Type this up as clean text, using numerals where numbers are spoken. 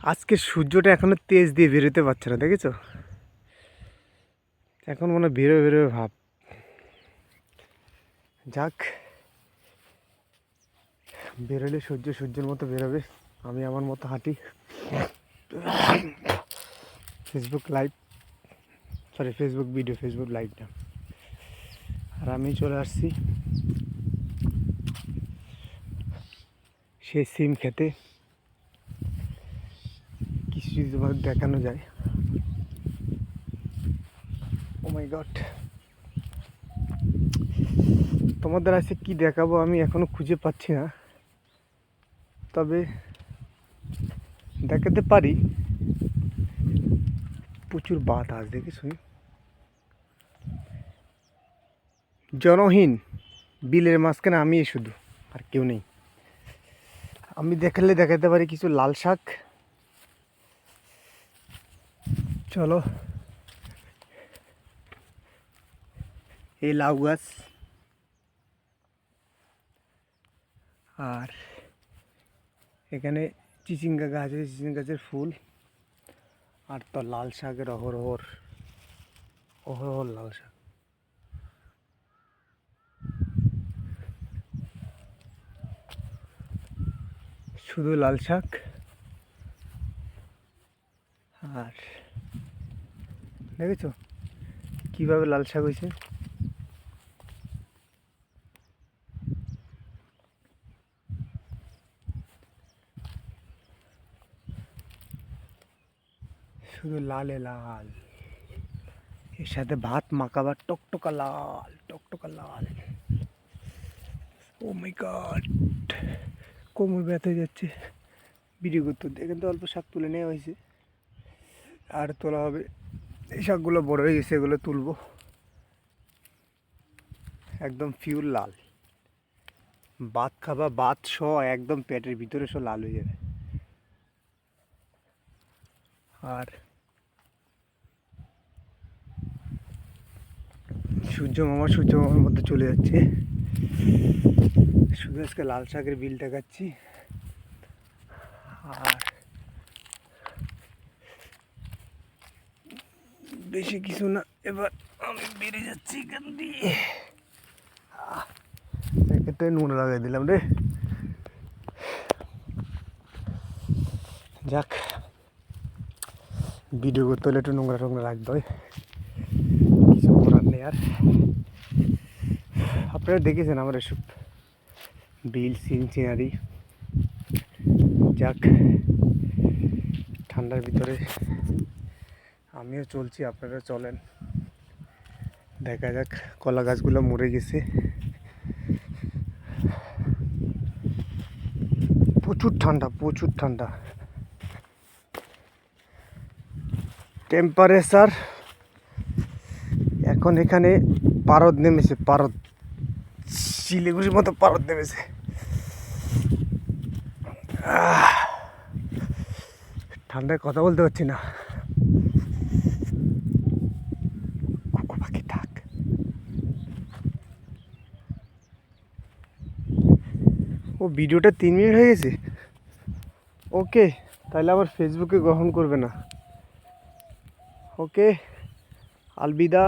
আজকে সূর্যটা এখনো তেজ দিয়ে বেরোতে পারছে না, দেখেছো? এখন মনে বেরোবে বেরোবে ভাব। যাক, বেরোলে সূর্যের মতো বেরোবে, আমি আমার মতো হাঁটি। ফেসবুক ভিডিও, ফেসবুক লাইভ না। আর আমি চলে আসছি সেই সিম খেতে। কিছু যদি তোমাদের দেখানো যায়। ও মাই গড, তোমাদের আছে কি দেখাবো আমি এখনো খুঁজে পাচ্ছি না, তবে দেখাতে পারি। প্রচুর বাতাস, দেখেছো? জনহীন বিলের মাঝখানে আমি শুধু, আর কেউ নেই। আমি দেখাতে পারি কিছু লাল শাক। চলো, এই লাউ গাছ, আর এখানে চিচিঙ্গা গাছ আছে, চিচিঙ্গা গাছের ফুল। আর তো লাল শাকের অহরহর লাল শাক। শুধু লাল শাক। আর দেখেছো কিভাবে লাল শাক হয়েছে? শুধু লালে লাল, এর সাথে ভাত মাখাবার টকটকা লাল। ও মাই গড, কোমর ব্যথা হয়ে যাচ্ছে ভিডিও করতে। এখান থেকে অল্প শাক তুলে নেওয়া হয়েছে, আর তোলা হবে। এই শাকগুলো বড় হয়ে গেছে, এগুলো তুলবো। একদম পিওর লাল, ভাত খাবা, ভাত সহ একদম পেটের ভিতরে সব লাল হয়ে যাবে। আর সূর্য মামার মধ্যে চলে যাচ্ছে। শুধু আজকে লাল শাকের বিল দেখাচ্ছি। আর বেশি কিছু না, এবার আমি বেরিয়ে যাচ্ছি এখান দিয়ে। প্যাকেটটায় নুন লাগাই দিলাম রে। যাক, ভিডিও করতে হলে একটু নোংরা রাখতে হয়, কিছু করার নেই। আর আপনারা দেখেছেন আমার এসব বিল সিনারি। যাক, ঠান্ডার ভিতরে আমিও চলছি, আপনারা চলেন। দেখা যাক, কলা গাছগুলো মরে গেছে। প্রচুর ঠান্ডা। টেম্পারেচার এখন এখানে পারদ নেমেছে, শিলিগুড়ির মতো পারদ নেমেছে। ঠান্ডায় কথা বলতে পারছি না। থাক, ও ভিডিওটা 3 মিনিট হয়ে গেছে। ওকে, তাহলে আবার ফেসবুকে গ্রহণ করবে না। ওকে, আলবিদা।